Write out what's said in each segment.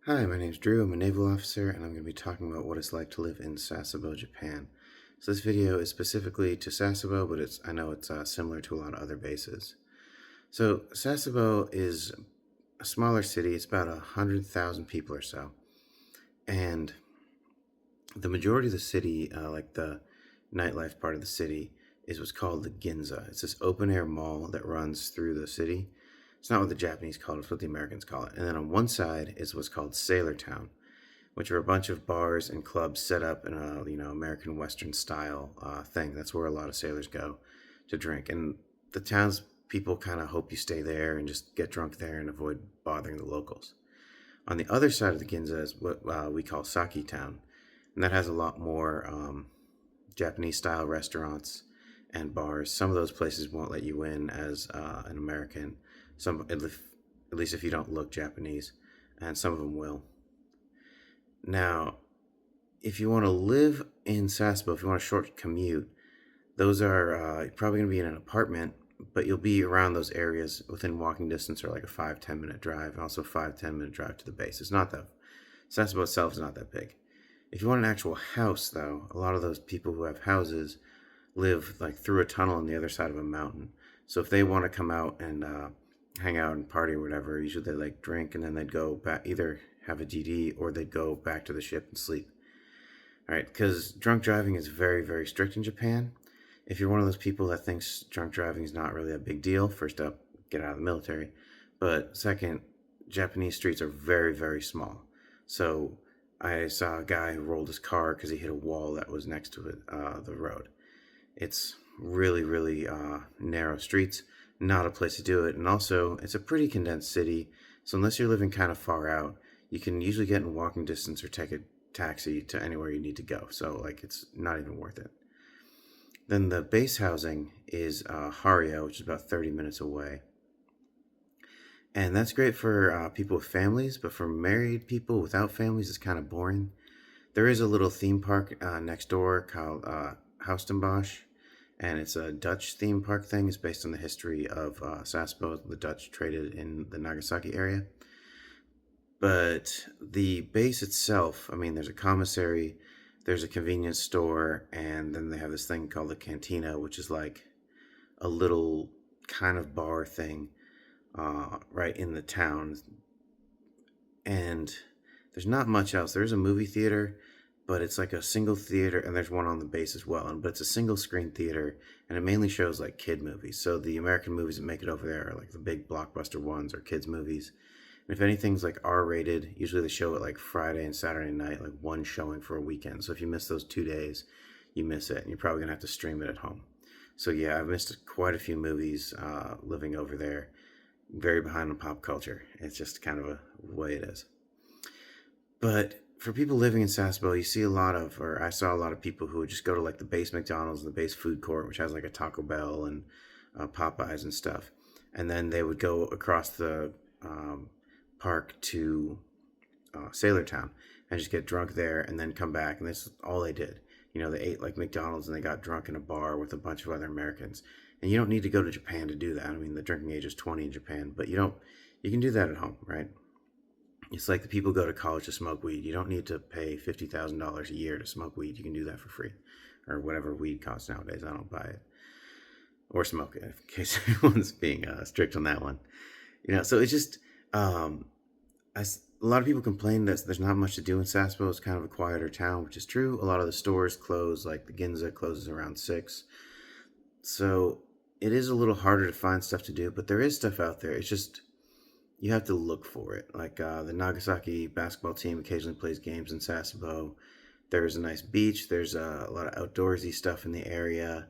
Hi, my name's Drew. I'm a naval officer, and I'm going to be talking about what it's like to live in Sasebo, Japan. So this video is specifically to Sasebo, but I know it's similar to a lot of other bases. So Sasebo is a smaller city. It's about 100,000 people or so, and the majority of the city, like the nightlife part of the city, is what's called the Ginza. It's this open air mall that runs through the city. It's not what the Japanese call it; it's what the Americans call it. And then on one side is what's called Sailor Town, which are a bunch of bars and clubs set up in a American Western style thing. That's where a lot of sailors go to drink, and the townspeople kind of hope you stay there and just get drunk there and avoid bothering the locals. On the other side of the Ginza is what we call Saki Town, and that has a lot more Japanese style restaurants and bars. Some of those places won't let you in as an American. Some, at least if you don't look Japanese, and some of them will. Now, if you want to live in Sasebo, if you want a short commute, those are probably going to be in an apartment, but you'll be around those areas within walking distance or like a 5-10 minute drive, and also 5-10 minute drive to the base. It's not that Sasebo itself is not that big. If you want an actual house, though, a lot of those people who have houses live like through a tunnel on the other side of a mountain. So if they want to come out and hang out and party or whatever, usually they like drink and then they'd go back, either have a DD or they'd go back to the ship and sleep. All right, because drunk driving is very, very strict in Japan. If you're one of those people that thinks drunk driving is not really a big deal, first up, get out of the military. But second, Japanese streets are very, very small. So I saw a guy who rolled his car because he hit a wall that was next to it, the road. It's really, really narrow streets, not a place to do it. And also, it's a pretty condensed city. So unless you're living kind of far out, you can usually get in walking distance or take a taxi to anywhere you need to go. So, like, it's not even worth it. Then the base housing is Hario, which is about 30 minutes away. And that's great for people with families, but for married people without families, it's kind of boring. There is a little theme park next door called Houstenbosch, and it's a Dutch theme park thing. It's based on the history of Sasebo. The Dutch traded in the Nagasaki area. But the base itself, I mean, there's a commissary, there's a convenience store, and then they have this thing called the cantina, which is like a little kind of bar thing right in the town. And there's not much else. There's a movie theater, but it's like a single theater, and there's one on the base as well. But it's a single screen theater, and it mainly shows like kid movies. So the American movies that make it over there are like the big blockbuster ones or kids movies. And if anything's like R rated, usually they show it like Friday and Saturday night, like one showing for a weekend. So if you miss those 2 days, you miss it, and you're probably gonna have to stream it at home. So yeah, I've missed quite a few movies living over there. Very behind on pop culture. It's just kind of a way it is. But for people living in Sasebo, you see a lot of, or I saw a lot of people who would just go to like the base McDonald's and the base food court, which has like a Taco Bell and Popeyes and stuff. And then they would go across the park to Sailor Town and just get drunk there and then come back. And that's all they did. They ate like McDonald's and they got drunk in a bar with a bunch of other Americans. And you don't need to go to Japan to do that. I mean, the drinking age is 20 in Japan, but you can do that at home, right? It's like the people go to college to smoke weed. You don't need to pay $50,000 a year to smoke weed. You can do that for free, or whatever weed costs nowadays. I don't buy it or smoke it, in case anyone's being strict on that one. So it's just a lot of people complain that there's not much to do in Sasebo. It's kind of a quieter town, which is true. A lot of the stores close, like the Ginza closes around 6. So it is a little harder to find stuff to do, but there is stuff out there. It's just you have to look for it. Like the Nagasaki basketball team occasionally plays games in Sasebo. There's a nice beach. There's a lot of outdoorsy stuff in the area.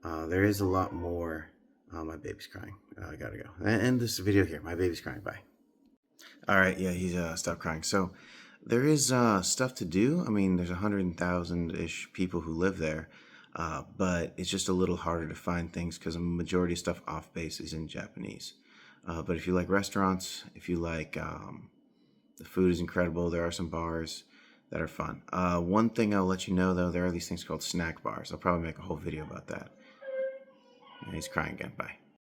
There is a lot more. My baby's crying. I gotta go. End this video here. My baby's crying. Bye. All right. Yeah, he's stopped crying. So there is stuff to do. I mean, there's 100,000-ish people who live there. But it's just a little harder to find things because a majority of stuff off base is in Japanese. But if you like restaurants, if you like the food is incredible, there are some bars that are fun. One thing I'll let you know, though, there are these things called snack bars. I'll probably make a whole video about that. Yeah, he's crying again. Bye.